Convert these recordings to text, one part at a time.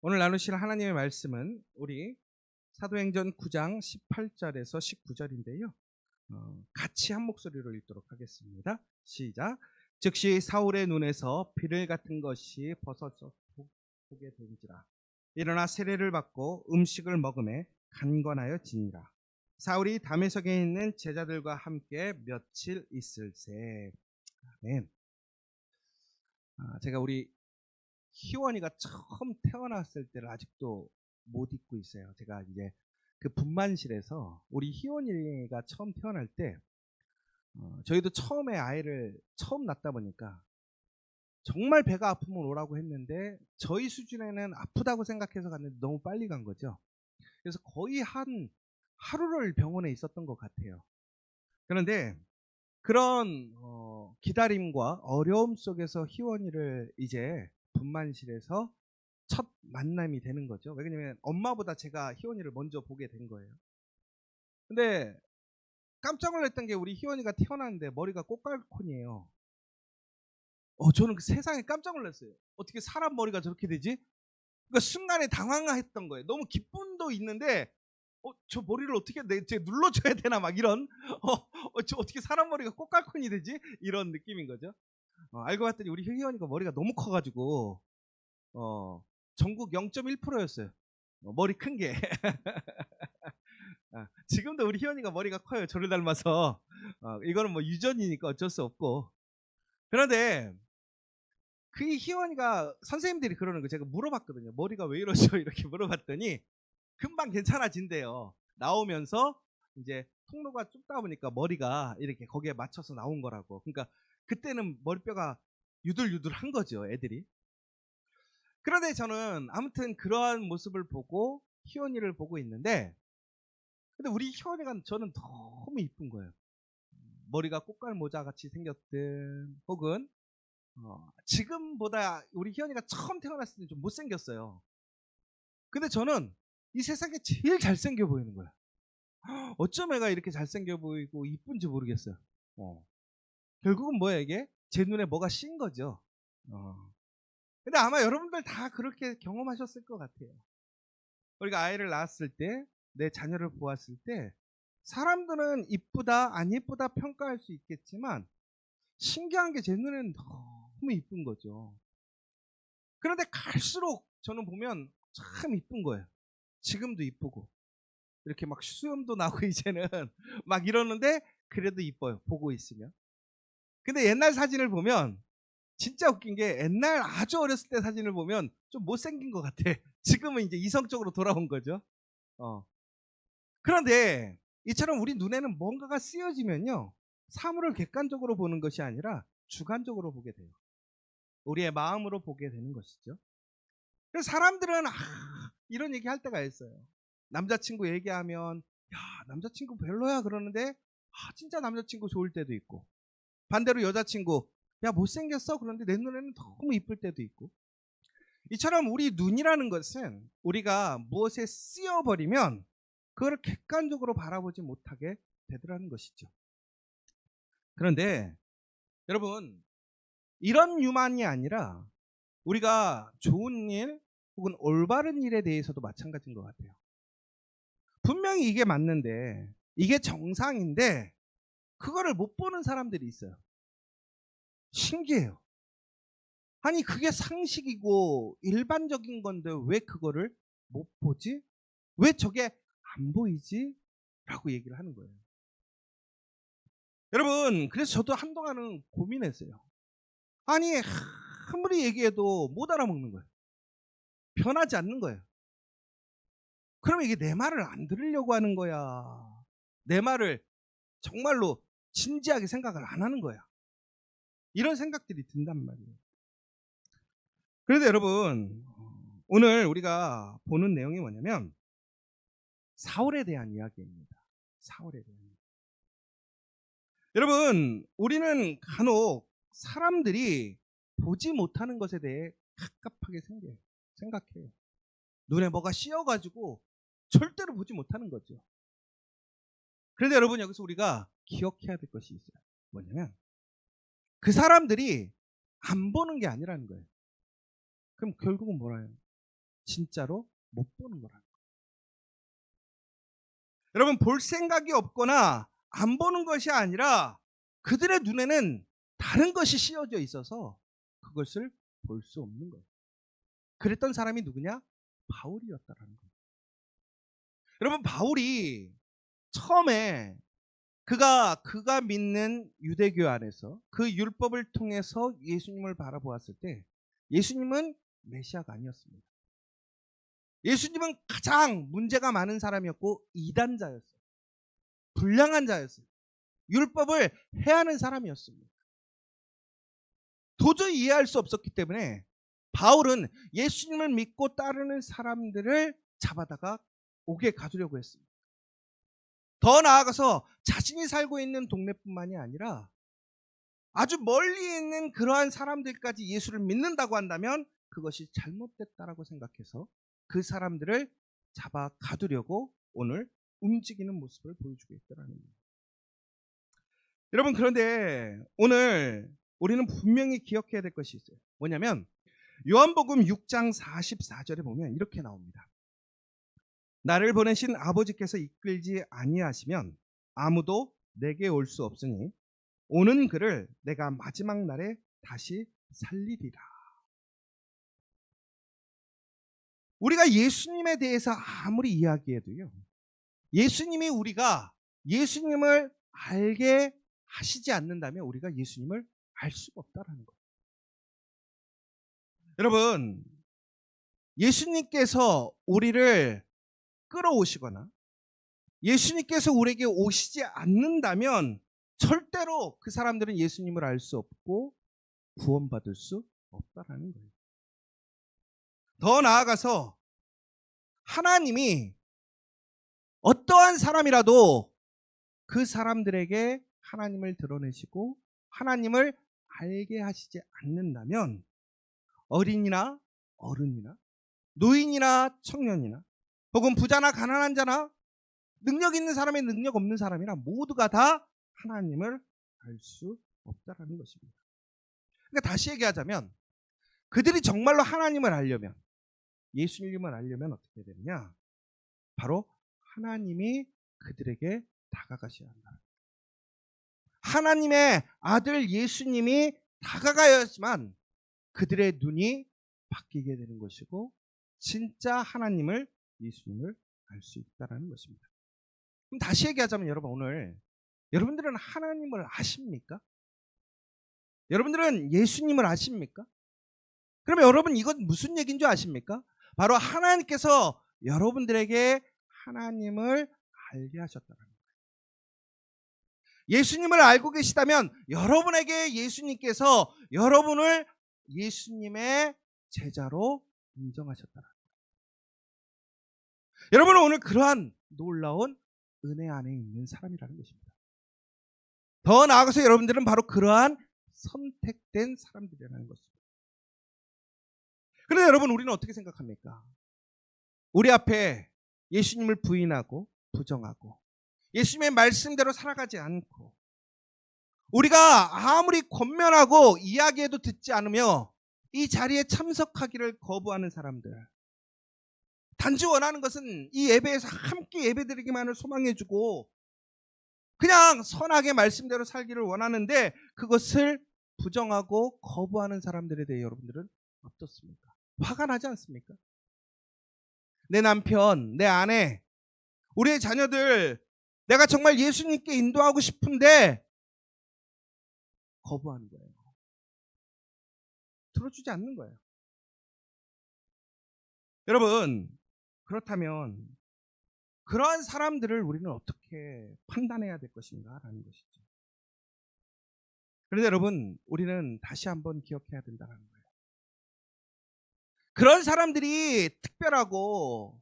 오늘 나누실 하나님의 말씀은 우리 사도행전 9장 18절에서 19절인데요. 같이 한 목소리로 읽도록 하겠습니다. 시작. 즉시 사울의 눈에서 비를 같은 것이 벗어져 보게 된지라. 일어나 세례를 받고 음식을 먹음에 간건하여 지니라. 사울이 다메섹에 있는 제자들과 함께 며칠 있을새. 아멘. 제가 우리 희원이가 처음 태어났을 때를 아직도 못 잊고 있어요. 제가 이제 그 분만실에서 우리 희원이가 처음 태어날 때 저희도 처음에 아이를 처음 낳다 보니까 정말 배가 아프면 오라고 했는데 저희 수준에는 아프다고 생각해서 갔는데 너무 빨리 간 거죠. 그래서 거의 한 하루를 병원에 있었던 것 같아요. 그런데 그런 기다림과 어려움 속에서 희원이를 이제 분만실에서 첫 만남이 되는 거죠. 왜냐면 엄마보다 제가 희원이를 먼저 보게 된 거예요. 근데 깜짝 놀랐던 게 우리 희원이가 태어났는데 머리가 꽃갈콘이에요. 저는 그 세상에 깜짝 놀랐어요. 어떻게 사람 머리가 저렇게 되지? 그러니까 순간에 당황했던 거예요. 너무 기쁨도 있는데 저 머리를 어떻게 제가 눌러줘야 되나 막 이런 저 어떻게 사람 머리가 꽃갈콘이 되지? 이런 느낌인 거죠. 알고 봤더니 우리 희원이가 머리가 너무 커가지고 전국 0.1%였어요. 머리 큰 게. 지금도 우리 희원이가 머리가 커요. 저를 닮아서. 이거는 뭐 유전이니까 어쩔 수 없고. 그런데 그 희원이가 선생님들이 그러는 거 제가 물어봤거든요. 머리가 왜 이러죠? 이렇게 물어봤더니 금방 괜찮아진대요. 나오면서 이제 통로가 좁다 보니까 머리가 이렇게 거기에 맞춰서 나온 거라고. 그러니까 그때는 머리뼈가 유들유들한 거죠, 애들이. 그런데 저는 아무튼 그러한 모습을 보고 희원이를 보고 있는데, 근데 우리 희원이가 저는 너무 이쁜 거예요. 머리가 꽃갈 모자 같이 생겼든 혹은 지금보다 우리 희원이가 처음 태어났을 때 좀 못생겼어요. 근데 저는 이 세상에 제일 잘생겨 보이는 거야. 어쩜 애가 이렇게 잘생겨 보이고 이쁜지 모르겠어요. 결국은 뭐야 이게? 제 눈에 뭐가 씌인 거죠. 근데 아마 여러분들 다 그렇게 경험하셨을 것 같아요. 우리가 아이를 낳았을 때, 내 자녀를 보았을 때 사람들은 이쁘다 안 이쁘다 평가할 수 있겠지만 신기한 게 제 눈에는 너무 이쁜 거죠. 그런데 갈수록 저는 보면 참 이쁜 거예요. 지금도 이쁘고 이렇게 막 수염도 나고 이제는 막 이러는데 그래도 이뻐요. 보고 있으면. 근데 옛날 사진을 보면 진짜 웃긴 게 옛날 아주 어렸을 때 사진을 보면 좀 못생긴 것 같아. 지금은 이제 이성적으로 돌아온 거죠. 그런데 이처럼 우리 눈에는 뭔가가 쓰여지면요, 사물을 객관적으로 보는 것이 아니라 주관적으로 보게 돼요. 우리의 마음으로 보게 되는 것이죠. 그래서 사람들은 이런 얘기 할 때가 있어요. 남자친구 얘기하면 야, 남자친구 별로야 그러는데 진짜 남자친구 좋을 때도 있고, 반대로 여자친구 야, 못생겼어 그런데 내 눈에는 너무 이쁠 때도 있고. 이처럼 우리 눈이라는 것은 우리가 무엇에 쓰여버리면 그걸 객관적으로 바라보지 못하게 되더라는 것이죠. 그런데 여러분, 이런 유만이 아니라 우리가 좋은 일 혹은 올바른 일에 대해서도 마찬가지인 것 같아요. 분명히 이게 맞는데, 이게 정상인데 그거를 못 보는 사람들이 있어요. 신기해요. 아니 그게 상식이고 일반적인 건데 왜 그거를 못 보지? 왜 저게 안 보이지? 라고 얘기를 하는 거예요. 여러분, 그래서 저도 한동안은 고민했어요. 아니 아무리 얘기해도 못 알아먹는 거예요. 변하지 않는 거예요. 그러면 이게 내 말을 안 들으려고 하는 거야, 내 말을 정말로 진지하게 생각을 안 하는 거야, 이런 생각들이 든단 말이에요. 그런데 여러분, 오늘 우리가 보는 내용이 뭐냐면 사울에 대한 이야기입니다. 사울에 대한 이야기. 여러분, 우리는 간혹 사람들이 보지 못하는 것에 대해 갑갑하게 생각해요. 눈에 뭐가 씌어가지고 절대로 보지 못하는 거죠. 그런데 여러분, 여기서 우리가 기억해야 될 것이 있어요. 뭐냐면 그 사람들이 안 보는 게 아니라는 거예요. 그럼 결국은 뭐라요? 진짜로 못 보는 거라는 거예요. 여러분, 볼 생각이 없거나 안 보는 것이 아니라 그들의 눈에는 다른 것이 씌어져 있어서 그것을 볼 수 없는 거예요. 그랬던 사람이 누구냐? 바울이었다라는 거예요. 여러분, 바울이 처음에 그가 믿는 유대교 안에서 그 율법을 통해서 예수님을 바라보았을 때 예수님은 메시아가 아니었습니다. 예수님은 가장 문제가 많은 사람이었고 이단자였어요. 불량한 자였어요. 율법을 해하는 사람이었습니다. 도저히 이해할 수 없었기 때문에 바울은 예수님을 믿고 따르는 사람들을 잡아다가 옥에 가두려고 했습니다. 더 나아가서 자신이 살고 있는 동네뿐만이 아니라 아주 멀리 있는 그러한 사람들까지 예수를 믿는다고 한다면 그것이 잘못됐다라고 생각해서 그 사람들을 잡아 가두려고 오늘 움직이는 모습을 보여주고 있다는 거예요. 여러분, 그런데 오늘 우리는 분명히 기억해야 될 것이 있어요. 뭐냐면 요한복음 6장 44절에 보면 이렇게 나옵니다. 나를 보내신 아버지께서 이끌지 아니하시면 아무도 내게 올 수 없으니 오는 그를 내가 마지막 날에 다시 살리리라. 우리가 예수님에 대해서 아무리 이야기해도요, 예수님이 우리가 예수님을 알게 하시지 않는다면 우리가 예수님을 알 수가 없다라는 거예요. 여러분, 예수님께서 우리를 끌어오시거나 예수님께서 우리에게 오시지 않는다면 절대로 그 사람들은 예수님을 알 수 없고 구원받을 수 없다라는 거예요. 더 나아가서 하나님이 어떠한 사람이라도 그 사람들에게 하나님을 드러내시고 하나님을 알게 하시지 않는다면 어린이나 어른이나 노인이나 청년이나 혹은 부자나 가난한 자나 능력 있는 사람이 능력 없는 사람이나 모두가 다 하나님을 알 수 없다라는 것입니다. 그러니까 다시 얘기하자면 그들이 정말로 하나님을 알려면, 예수님을 알려면 어떻게 되느냐? 바로 하나님이 그들에게 다가가셔야 한다. 하나님의 아들 예수님이 다가가야지만 그들의 눈이 바뀌게 되는 것이고 진짜 하나님을, 예수님을 알 수 있다는 것입니다. 그럼 다시 얘기하자면 여러분, 오늘 여러분들은 하나님을 아십니까? 여러분들은 예수님을 아십니까? 그러면 여러분, 이건 무슨 얘기인 줄 아십니까? 바로 하나님께서 여러분들에게 하나님을 알게 하셨다는 거예요. 예수님을 알고 계시다면 여러분에게 예수님께서 여러분을 예수님의 제자로 인정하셨다는 거예요. 여러분은 오늘 그러한 놀라운 은혜 안에 있는 사람이라는 것입니다. 더 나아가서 여러분들은 바로 그러한 선택된 사람들이라는 것입니다. 그런데 여러분, 우리는 어떻게 생각합니까? 우리 앞에 예수님을 부인하고 부정하고 예수님의 말씀대로 살아가지 않고 우리가 아무리 권면하고 이야기해도 듣지 않으며 이 자리에 참석하기를 거부하는 사람들, 단지 원하는 것은 이 예배에서 함께 예배드리기만을 소망해주고 그냥 선하게 말씀대로 살기를 원하는데 그것을 부정하고 거부하는 사람들에 대해 여러분들은 어떻습니까? 화가 나지 않습니까? 내 남편, 내 아내, 우리의 자녀들 내가 정말 예수님께 인도하고 싶은데 거부하는 거예요. 들어주지 않는 거예요. 여러분, 그렇다면 그러한 사람들을 우리는 어떻게 판단해야 될 것인가라는 것이죠. 그런데 여러분, 우리는 다시 한번 기억해야 된다는 거예요. 그런 사람들이 특별하고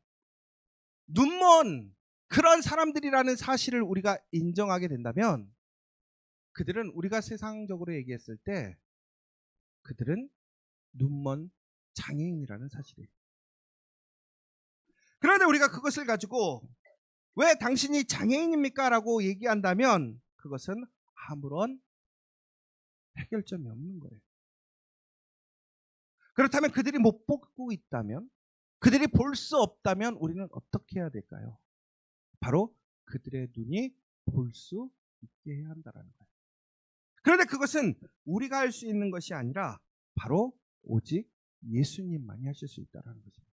눈먼 그런 사람들이라는 사실을 우리가 인정하게 된다면 그들은, 우리가 세상적으로 얘기했을 때 그들은 눈먼 장애인이라는 사실이에요. 그런데 우리가 그것을 가지고 왜 당신이 장애인입니까? 라고 얘기한다면 그것은 아무런 해결점이 없는 거예요. 그렇다면 그들이 못 보고 있다면, 그들이 볼 수 없다면 우리는 어떻게 해야 될까요? 바로 그들의 눈이 볼 수 있게 해야 한다는 거예요. 그런데 그것은 우리가 할 수 있는 것이 아니라 바로 오직 예수님만이 하실 수 있다는 것입니다.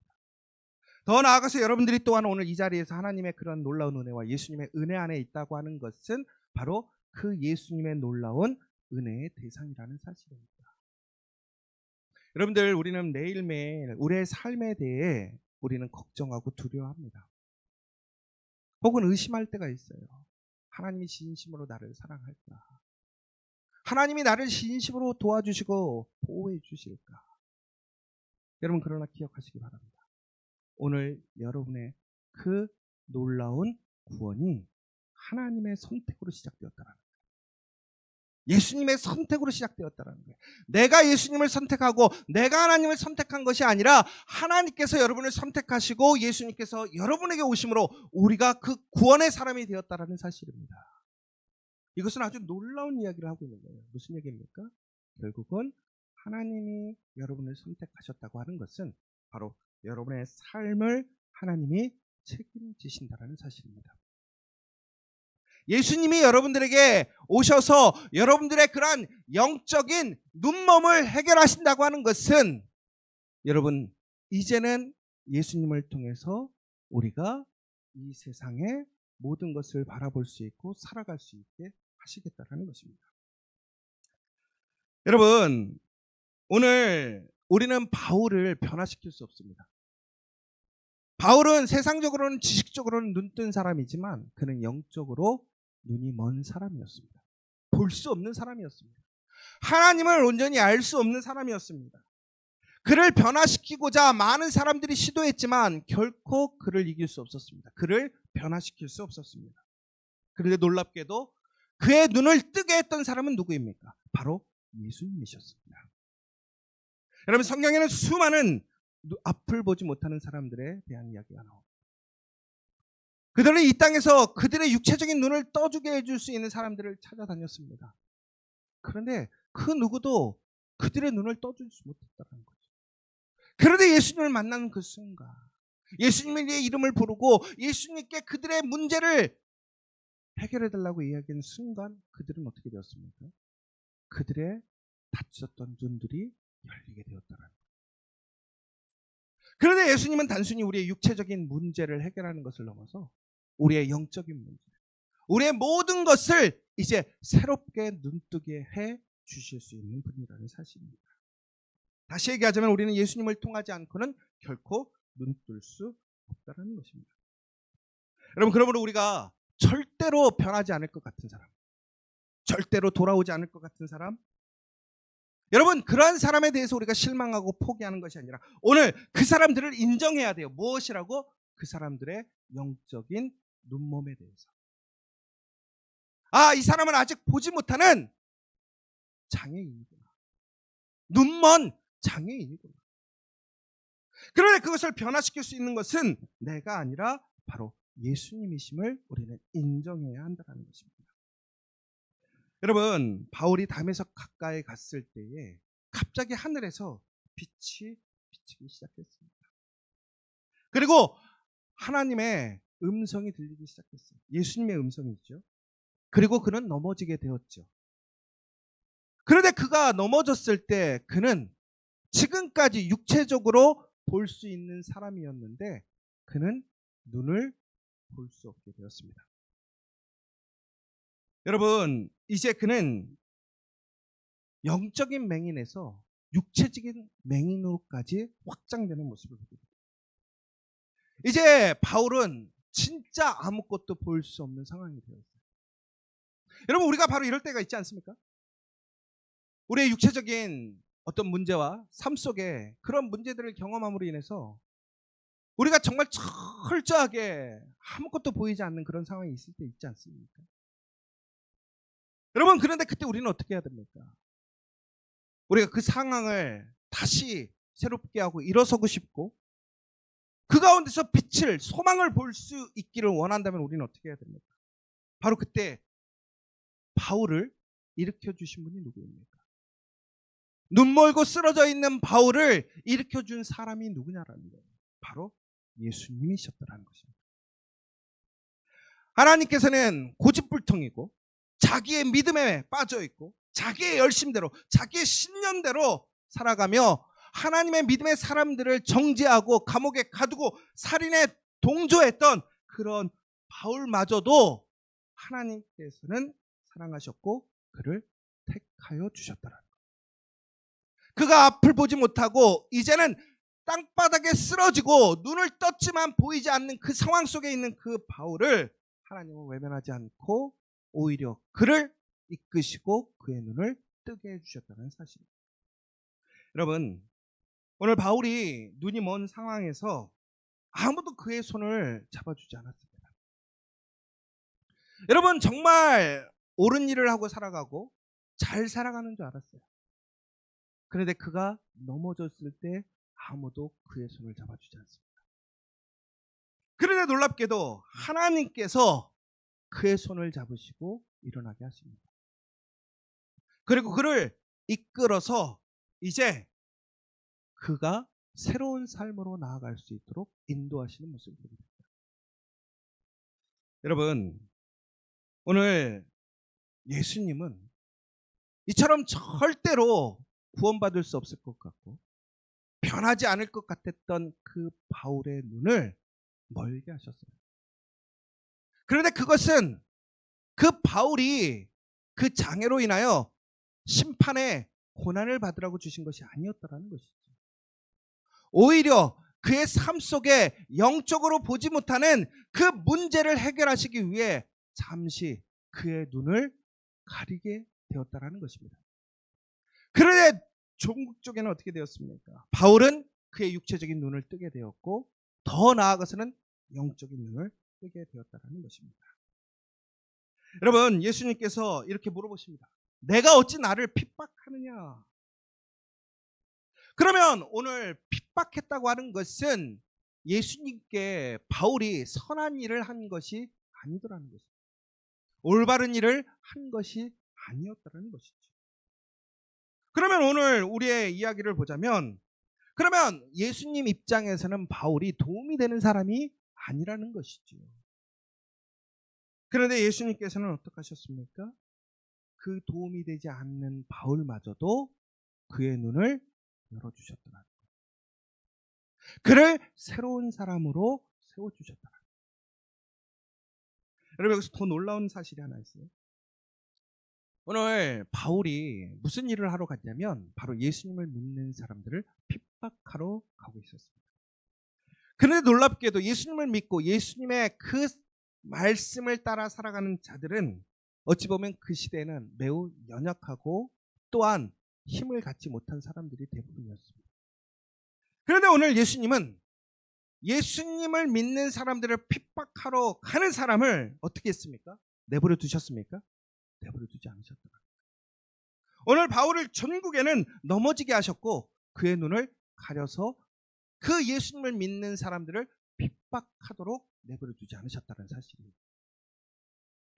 더 나아가서 여러분들이 또한 오늘 이 자리에서 하나님의 그런 놀라운 은혜와 예수님의 은혜 안에 있다고 하는 것은 바로 그 예수님의 놀라운 은혜의 대상이라는 사실입니다. 여러분들, 우리는 매일매일 우리의 삶에 대해 우리는 걱정하고 두려워합니다. 혹은 의심할 때가 있어요. 하나님이 진심으로 나를 사랑할까? 하나님이 나를 진심으로 도와주시고 보호해 주실까? 여러분, 그러나 기억하시기 바랍니다. 오늘 여러분의 그 놀라운 구원이 하나님의 선택으로 시작되었다는 거예요. 예수님의 선택으로 시작되었다는 거예요. 내가 예수님을 선택하고 내가 하나님을 선택한 것이 아니라 하나님께서 여러분을 선택하시고 예수님께서 여러분에게 오심으로 우리가 그 구원의 사람이 되었다는 사실입니다. 이것은 아주 놀라운 이야기를 하고 있는 거예요. 무슨 얘기입니까? 결국은 하나님이 여러분을 선택하셨다고 하는 것은 바로 여러분의 삶을 하나님이 책임지신다는 사실입니다. 예수님이 여러분들에게 오셔서 여러분들의 그러한 영적인 눈먼을 해결하신다고 하는 것은 여러분, 이제는 예수님을 통해서 우리가 이 세상의 모든 것을 바라볼 수 있고 살아갈 수 있게 하시겠다는 것입니다. 여러분, 오늘 우리는 바울을 변화시킬 수 없습니다. 바울은 세상적으로는 지식적으로는 눈뜬 사람이지만 그는 영적으로 눈이 먼 사람이었습니다. 볼 수 없는 사람이었습니다. 하나님을 온전히 알 수 없는 사람이었습니다. 그를 변화시키고자 많은 사람들이 시도했지만 결코 그를 이길 수 없었습니다. 그를 변화시킬 수 없었습니다. 그런데 놀랍게도 그의 눈을 뜨게 했던 사람은 누구입니까? 바로 예수님이셨습니다. 여러분, 성경에는 수많은 앞을 보지 못하는 사람들에 대한 이야기가 나옵니다. 그들은 이 땅에서 그들의 육체적인 눈을 떠주게 해줄 수 있는 사람들을 찾아다녔습니다. 그런데 그 누구도 그들의 눈을 떠주지 못했다는 거죠. 그런데 예수님을 만나는 그 순간, 예수님의 이름을 부르고 예수님께 그들의 문제를 해결해달라고 이야기하는 순간 그들은 어떻게 되었습니까? 그들의 닫혔던 눈들이 열리게 되었다는 거예요. 그런데 예수님은 단순히 우리의 육체적인 문제를 해결하는 것을 넘어서 우리의 영적인 문제, 우리의 모든 것을 이제 새롭게 눈뜨게 해 주실 수 있는 분이라는 사실입니다. 다시 얘기하자면 우리는 예수님을 통하지 않고는 결코 눈뜰 수 없다는 것입니다. 여러분, 그러므로 우리가 절대로 변하지 않을 것 같은 사람, 절대로 돌아오지 않을 것 같은 사람, 여러분, 그러한 사람에 대해서 우리가 실망하고 포기하는 것이 아니라 오늘 그 사람들을 인정해야 돼요. 무엇이라고? 그 사람들의 영적인 눈몸에 대해서. 이 사람은 아직 보지 못하는 장애인이구나. 눈먼 장애인이구나. 그런데 그것을 변화시킬 수 있는 것은 내가 아니라 바로 예수님이심을 우리는 인정해야 한다는 것입니다. 여러분, 바울이 담에석 가까이 갔을 때에 갑자기 하늘에서 빛이 비치기 시작했습니다. 그리고 하나님의 음성이 들리기 시작했어요. 예수님의 음성이죠. 그리고 그는 넘어지게 되었죠. 그런데 그가 넘어졌을 때 그는 지금까지 육체적으로 볼 수 있는 사람이었는데 그는 눈을 볼 수 없게 되었습니다. 여러분, 이제 그는 영적인 맹인에서 육체적인 맹인으로까지 확장되는 모습을 보게 됩니다. 이제 바울은 진짜 아무것도 볼 수 없는 상황이 되었어요. 여러분, 우리가 바로 이럴 때가 있지 않습니까? 우리의 육체적인 어떤 문제와 삶 속에 그런 문제들을 경험함으로 인해서 우리가 정말 철저하게 아무것도 보이지 않는 그런 상황이 있을 때 있지 않습니까? 여러분, 그런데 그때 우리는 어떻게 해야 됩니까? 우리가 그 상황을 다시 새롭게 하고 일어서고 싶고 그 가운데서 빛을, 소망을 볼 수 있기를 원한다면 우리는 어떻게 해야 됩니까? 바로 그때 바울을 일으켜 주신 분이 누구입니까? 눈 멀고 쓰러져 있는 바울을 일으켜 준 사람이 누구냐라는 거예요. 바로 예수님이셨더라는 것입니다. 하나님께서는 고집불통이고 자기의 믿음에 빠져있고 자기의 열심대로 자기의 신념대로 살아가며 하나님의 믿음의 사람들을 정죄하고 감옥에 가두고 살인에 동조했던 그런 바울마저도 하나님께서는 사랑하셨고 그를 택하여 주셨더라는 거예요. 그가 앞을 보지 못하고 이제는 땅바닥에 쓰러지고 눈을 떴지만 보이지 않는 그 상황 속에 있는 그 바울을 하나님은 외면하지 않고 오히려 그를 이끄시고 그의 눈을 뜨게 해주셨다는 사실입니다. 여러분, 오늘 바울이 눈이 먼 상황에서 아무도 그의 손을 잡아주지 않았습니다. 여러분, 정말 옳은 일을 하고 살아가고 잘 살아가는 줄 알았어요. 그런데 그가 넘어졌을 때 아무도 그의 손을 잡아주지 않습니다. 그런데 놀랍게도 하나님께서 그의 손을 잡으시고 일어나게 하십니다. 그리고 그를 이끌어서 이제 그가 새로운 삶으로 나아갈 수 있도록 인도하시는 모습을 보게 됩니다. 여러분, 오늘 예수님은 이처럼 절대로 구원받을 수 없을 것 같고 변하지 않을 것 같았던 그 바울의 눈을 멀게 하셨어요. 그런데 그것은 그 바울이 그 장애로 인하여 심판의 고난을 받으라고 주신 것이 아니었다라는 것이죠. 오히려 그의 삶 속에 영적으로 보지 못하는 그 문제를 해결하시기 위해 잠시 그의 눈을 가리게 되었다라는 것입니다. 그런데 종국적에는 어떻게 되었습니까? 바울은 그의 육체적인 눈을 뜨게 되었고 더 나아가서는 영적인 눈을 뜨게 되었다는 것입니다. 여러분, 예수님께서 이렇게 물어보십니다. 내가 어찌 나를 핍박하느냐? 그러면 오늘 핍박했다고 하는 것은 예수님께 바울이 선한 일을 한 것이 아니더라는 것입니다. 올바른 일을 한 것이 아니었다는 것이죠. 그러면 오늘 우리의 이야기를 보자면 그러면 예수님 입장에서는 바울이 도움이 되는 사람이 아니라는 것이죠. 그런데 예수님께서는 어떻게 하셨습니까? 그 도움이 되지 않는 바울마저도 그의 눈을 열어주셨더라. 그를 새로운 사람으로 세워주셨더라. 여러분, 여기서 더 놀라운 사실이 하나 있어요. 오늘 바울이 무슨 일을 하러 갔냐면 바로 예수님을 믿는 사람들을 핍박하러 가고 있었습니다. 그런데 놀랍게도 예수님을 믿고 예수님의 그 말씀을 따라 살아가는 자들은 어찌 보면 그 시대에는 매우 연약하고 또한 힘을 갖지 못한 사람들이 대부분이었습니다. 그런데 오늘 예수님은 예수님을 믿는 사람들을 핍박하러 가는 사람을 어떻게 했습니까? 내버려 두셨습니까? 내버려 두지 않으셨더라. 오늘 바울을 전국에는 넘어지게 하셨고 그의 눈을 가려서 그 예수님을 믿는 사람들을 핍박하도록 내버려 두지 않으셨다는 사실이에요.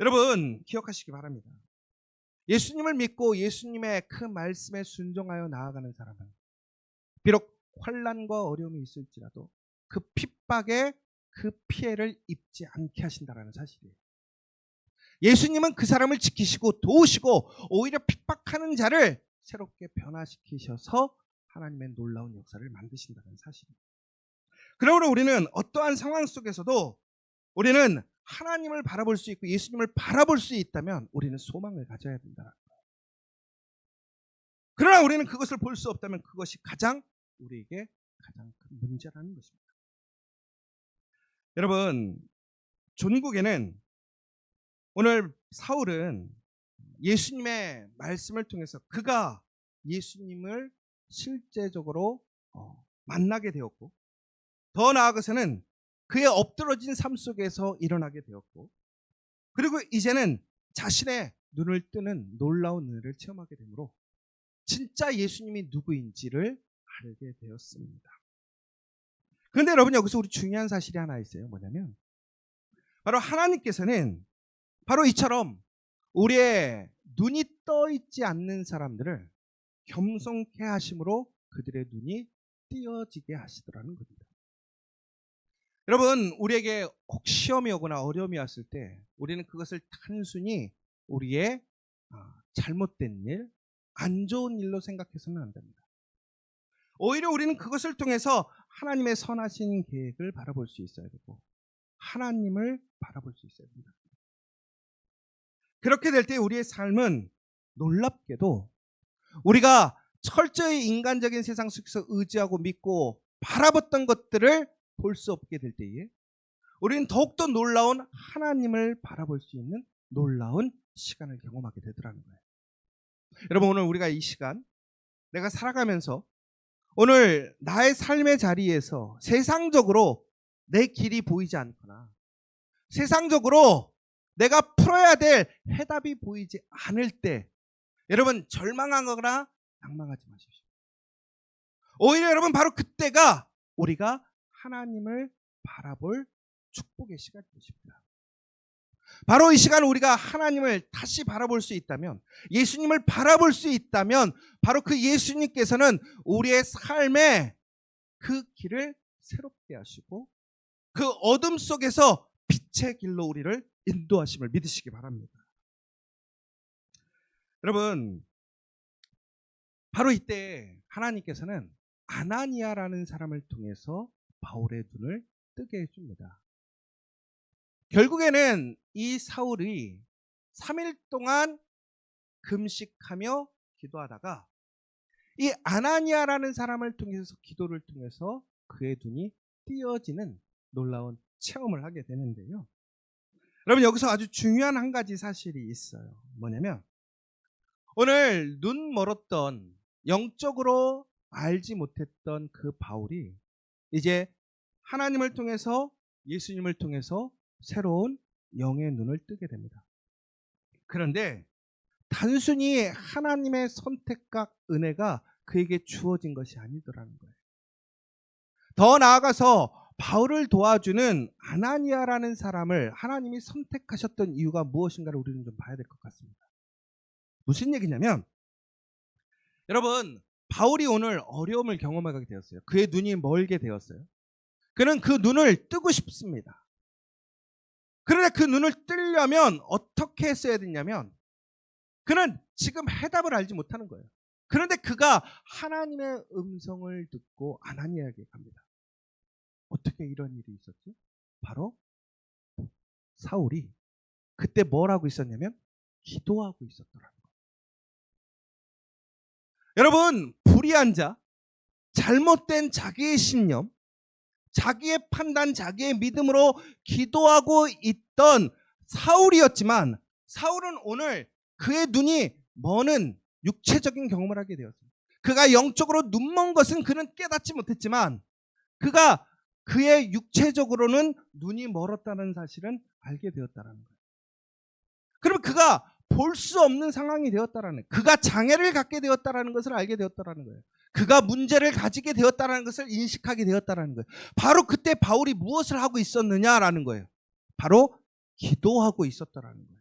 여러분, 기억하시기 바랍니다. 예수님을 믿고 예수님의 그 말씀에 순종하여 나아가는 사람은 비록 환난과 어려움이 있을지라도 그 핍박에 그 피해를 입지 않게 하신다는 사실이에요. 예수님은 그 사람을 지키시고 도우시고 오히려 핍박하는 자를 새롭게 변화시키셔서 하나님의 놀라운 역사를 만드신다는 사실입니다. 그러므로 우리는 어떠한 상황 속에서도 우리는 하나님을 바라볼 수 있고 예수님을 바라볼 수 있다면 우리는 소망을 가져야 된다. 그러나 우리는 그것을 볼 수 없다면 그것이 우리에게 가장 큰 문제라는 것입니다. 여러분, 전국에는 오늘 사울은 예수님의 말씀을 통해서 그가 예수님을 실제적으로 만나게 되었고 더 나아가서는 그의 엎드러진 삶 속에서 일어나게 되었고 그리고 이제는 자신의 눈을 뜨는 놀라운 은혜를 체험하게 되므로 진짜 예수님이 누구인지를 알게 되었습니다. 그런데 여러분, 여기서 우리 중요한 사실이 하나 있어요. 뭐냐면 바로 하나님께서는 바로 이처럼 우리의 눈이 떠 있지 않는 사람들을 겸손케 하심으로 그들의 눈이 띄어지게 하시더라는 겁니다. 여러분, 우리에게 혹 시험이 오거나 어려움이 왔을 때 우리는 그것을 단순히 우리의 잘못된 일, 안 좋은 일로 생각해서는 안 됩니다. 오히려 우리는 그것을 통해서 하나님의 선하신 계획을 바라볼 수 있어야 되고 하나님을 바라볼 수 있어야 됩니다. 그렇게 될 때 우리의 삶은 놀랍게도 우리가 철저히 인간적인 세상 속에서 의지하고 믿고 바라봤던 것들을 볼 수 없게 될 때에 우리는 더욱더 놀라운 하나님을 바라볼 수 있는 놀라운 시간을 경험하게 되더라는 거예요. 여러분, 오늘 우리가 이 시간 내가 살아가면서 오늘 나의 삶의 자리에서 세상적으로 내 길이 보이지 않거나 세상적으로 내가 풀어야 될 해답이 보이지 않을 때 여러분 절망하거나 낭망하지 마십시오. 오히려 여러분 바로 그때가 우리가 하나님을 바라볼 축복의 시간이 되십니다. 바로 이 시간 우리가 하나님을 다시 바라볼 수 있다면, 예수님을 바라볼 수 있다면 바로 그 예수님께서는 우리의 삶에 그 길을 새롭게 하시고 그 어둠 속에서 빛의 길로 우리를 인도하심을 믿으시기 바랍니다. 여러분, 바로 이때 하나님께서는 아나니아라는 사람을 통해서 바울의 눈을 뜨게 해줍니다. 결국에는 이 사울이 3일 동안 금식하며 기도하다가 이 아나니아라는 사람을 통해서 기도를 통해서 그의 눈이 띄어지는 놀라운 체험을 하게 되는데요. 여러분, 여기서 아주 중요한 한 가지 사실이 있어요. 뭐냐면 오늘 눈 멀었던, 영적으로 알지 못했던 그 바울이 이제 하나님을 통해서, 예수님을 통해서 새로운 영의 눈을 뜨게 됩니다. 그런데 단순히 하나님의 선택과 은혜가 그에게 주어진 것이 아니더라는 거예요. 더 나아가서 바울을 도와주는 아나니아라는 사람을 하나님이 선택하셨던 이유가 무엇인가를 우리는 좀 봐야 될 것 같습니다. 무슨 얘기냐면 여러분, 바울이 오늘 어려움을 경험하게 되었어요. 그의 눈이 멀게 되었어요. 그는 그 눈을 뜨고 싶습니다. 그런데 그 눈을 뜨려면 어떻게 했어야 되냐면 그는 지금 해답을 알지 못하는 거예요. 그런데 그가 하나님의 음성을 듣고 아나니아에게 갑니다. 어떻게 이런 일이 있었지? 바로 사울이 그때 뭘 하고 있었냐면 기도하고 있었더라고요. 여러분, 불의한 자, 잘못된 자기의 신념, 자기의 판단, 자기의 믿음으로 기도하고 있던 사울이었지만 사울은 오늘 그의 눈이 머는 육체적인 경험을 하게 되었습니다. 그가 영적으로 눈먼 것은 그는 깨닫지 못했지만 그가 그의 육체적으로는 눈이 멀었다는 사실은 알게 되었다는 거예요. 그러면 그가 볼 수 없는 상황이 되었다라는 거예요. 그가 장애를 갖게 되었다라는 것을 알게 되었다라는 거예요. 그가 문제를 가지게 되었다라는 것을 인식하게 되었다라는 거예요. 바로 그때 바울이 무엇을 하고 있었느냐라는 거예요. 바로 기도하고 있었다라는 거예요.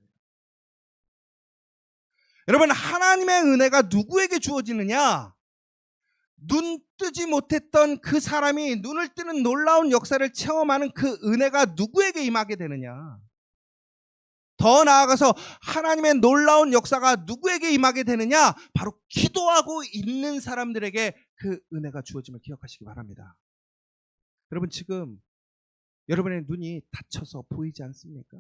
여러분, 하나님의 은혜가 누구에게 주어지느냐? 눈 뜨지 못했던 그 사람이 눈을 뜨는 놀라운 역사를 체험하는 그 은혜가 누구에게 임하게 되느냐? 더 나아가서 하나님의 놀라운 역사가 누구에게 임하게 되느냐? 바로 기도하고 있는 사람들에게 그 은혜가 주어짐을 기억하시기 바랍니다. 여러분, 지금 여러분의 눈이 닫혀서 보이지 않습니까?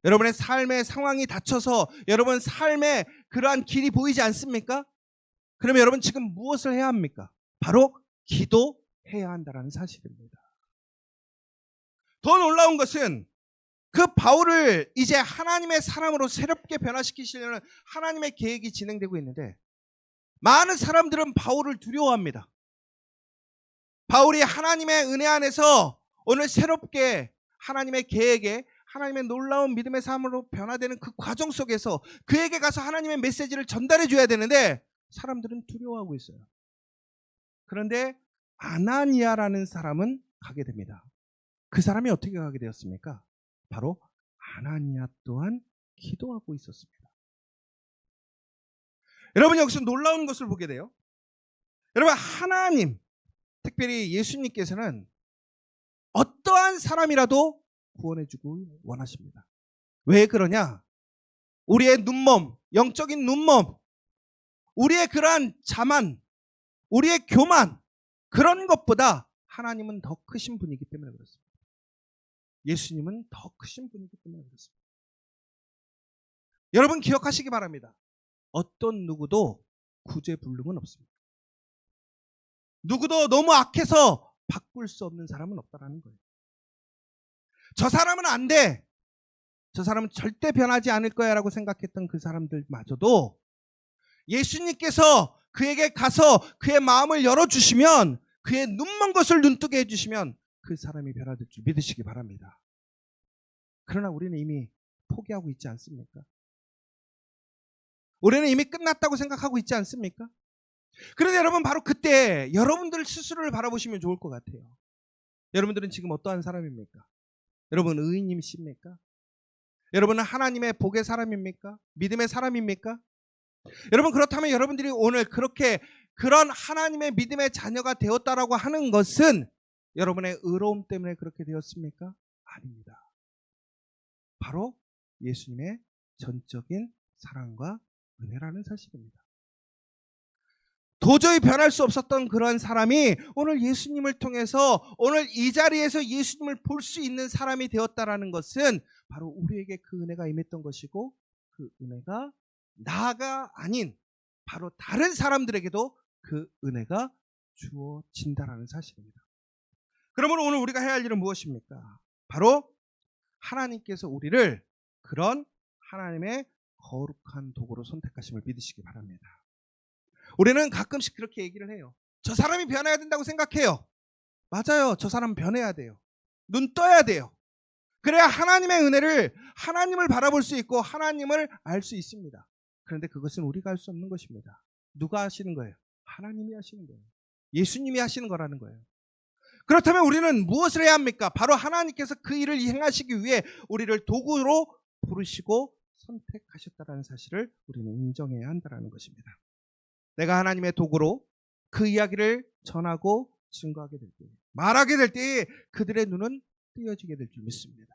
여러분의 삶의 상황이 닫혀서 여러분 삶의 그러한 길이 보이지 않습니까? 그러면 여러분 지금 무엇을 해야 합니까? 바로 기도해야 한다는 사실입니다. 더 놀라운 것은 그 바울을 이제 하나님의 사람으로 새롭게 변화시키시려는 하나님의 계획이 진행되고 있는데 많은 사람들은 바울을 두려워합니다. 바울이 하나님의 은혜 안에서 오늘 새롭게 하나님의 계획에 하나님의 놀라운 믿음의 삶으로 변화되는 그 과정 속에서 그에게 가서 하나님의 메시지를 전달해 줘야 되는데 사람들은 두려워하고 있어요. 그런데 아나니아라는 사람은 가게 됩니다. 그 사람이 어떻게 가게 되었습니까? 바로 아나니아 또한 기도하고 있었습니다. 여러분, 여기서 놀라운 것을 보게 돼요. 여러분, 하나님, 특별히 예수님께서는 어떠한 사람이라도 구원해주고 원하십니다. 왜 그러냐? 우리의 눈먼, 영적인 눈먼, 우리의 그러한 자만, 우리의 교만, 그런 것보다 하나님은 더 크신 분이기 때문에 그렇습니다. 예수님은 더 크신 분이기 때문에 그렇습니다. 여러분 기억하시기 바랍니다. 어떤 누구도 구제불능은 없습니다. 누구도 너무 악해서 바꿀 수 없는 사람은 없다라는 거예요. 저 사람은 안 돼. 저 사람은 절대 변하지 않을 거야 라고 생각했던 그 사람들마저도 예수님께서 그에게 가서 그의 마음을 열어주시면, 그의 눈먼 것을 눈뜨게 해주시면 그 사람이 변화될 줄 믿으시기 바랍니다. 그러나 우리는 이미 포기하고 있지 않습니까? 우리는 이미 끝났다고 생각하고 있지 않습니까? 그런데 여러분 바로 그때 여러분들 스스로를 바라보시면 좋을 것 같아요. 여러분들은 지금 어떠한 사람입니까? 여러분 의인님이십니까? 여러분은 하나님의 복의 사람입니까? 믿음의 사람입니까? 여러분 그렇다면 여러분들이 오늘 그렇게 그런 하나님의 믿음의 자녀가 되었다라고 하는 것은 여러분의 의로움 때문에 그렇게 되었습니까? 아닙니다. 바로 예수님의 전적인 사랑과 은혜라는 사실입니다. 도저히 변할 수 없었던 그런 사람이 오늘 예수님을 통해서 오늘 이 자리에서 예수님을 볼 수 있는 사람이 되었다라는 것은 바로 우리에게 그 은혜가 임했던 것이고, 그 은혜가 나가 아닌 바로 다른 사람들에게도 그 은혜가 주어진다라는 사실입니다. 그러므로 오늘 우리가 해야 할 일은 무엇입니까? 바로 하나님께서 우리를 그런 하나님의 거룩한 도구로 선택하심을 믿으시기 바랍니다. 우리는 가끔씩 그렇게 얘기를 해요. 저 사람이 변해야 된다고 생각해요. 맞아요. 저 사람 변해야 돼요. 눈 떠야 돼요. 그래야 하나님의 은혜를, 하나님을 바라볼 수 있고 하나님을 알 수 있습니다. 그런데 그것은 우리가 할 수 없는 것입니다. 누가 하시는 거예요? 하나님이 하시는 거예요. 예수님이 하시는 거라는 거예요. 그렇다면 우리는 무엇을 해야 합니까? 바로 하나님께서 그 일을 행하시기 위해 우리를 도구로 부르시고 선택하셨다는 사실을 우리는 인정해야 한다는 것입니다. 내가 하나님의 도구로 그 이야기를 전하고 증거하게 될 때, 말하게 될 때 그들의 눈은 뜨여지게 될 줄 믿습니다.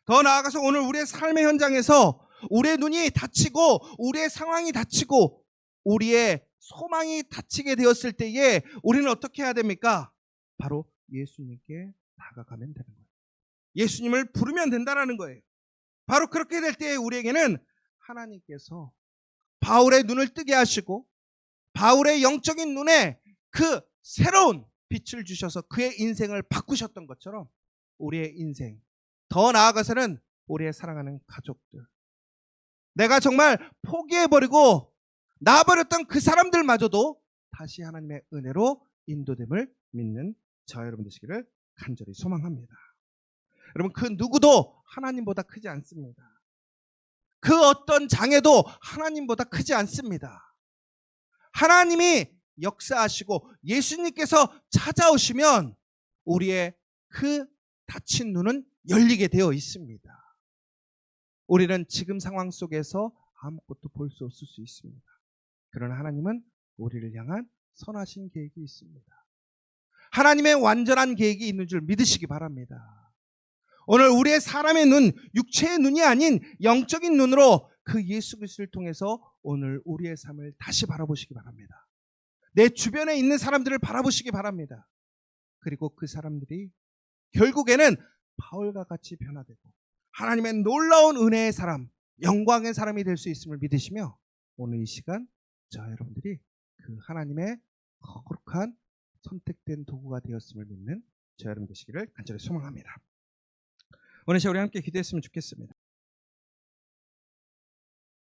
더 나아가서 오늘 우리의 삶의 현장에서 우리의 눈이 닫히고 우리의 상황이 닫히고 우리의 소망이 닫히게 되었을 때에 우리는 어떻게 해야 됩니까? 바로 예수님께 다가가면 되는 거예요. 예수님을 부르면 된다는 거예요. 바로 그렇게 될 때에 우리에게는 하나님께서 바울의 눈을 뜨게 하시고 바울의 영적인 눈에 그 새로운 빛을 주셔서 그의 인생을 바꾸셨던 것처럼 우리의 인생, 더 나아가서는 우리의 사랑하는 가족들, 내가 정말 포기해버리고 놔버렸던 그 사람들마저도 다시 하나님의 은혜로 인도됨을 믿는 저와 여러분 되시기를 간절히 소망합니다. 여러분 그 누구도 하나님보다 크지 않습니다. 그 어떤 장애도 하나님보다 크지 않습니다. 하나님이 역사하시고 예수님께서 찾아오시면 우리의 그 닫힌 눈은 열리게 되어 있습니다. 우리는 지금 상황 속에서 아무것도 볼 수 없을 수 있습니다. 그러나 하나님은 우리를 향한 선하신 계획이 있습니다. 하나님의 완전한 계획이 있는 줄 믿으시기 바랍니다. 오늘 우리의 사람의 눈, 육체의 눈이 아닌 영적인 눈으로 그 예수 그리스도를 통해서 오늘 우리의 삶을 다시 바라보시기 바랍니다. 내 주변에 있는 사람들을 바라보시기 바랍니다. 그리고 그 사람들이 결국에는 바울과 같이 변화되고 하나님의 놀라운 은혜의 사람, 영광의 사람이 될 수 있음을 믿으시며 오늘 이 시간 저와 여러분들이 그 하나님의 거룩한 선택된 도구가 되었음을 믿는 저와 여러분 되시기를 간절히 소망합니다. 오늘 시간 우리 함께 기도했으면 좋겠습니다.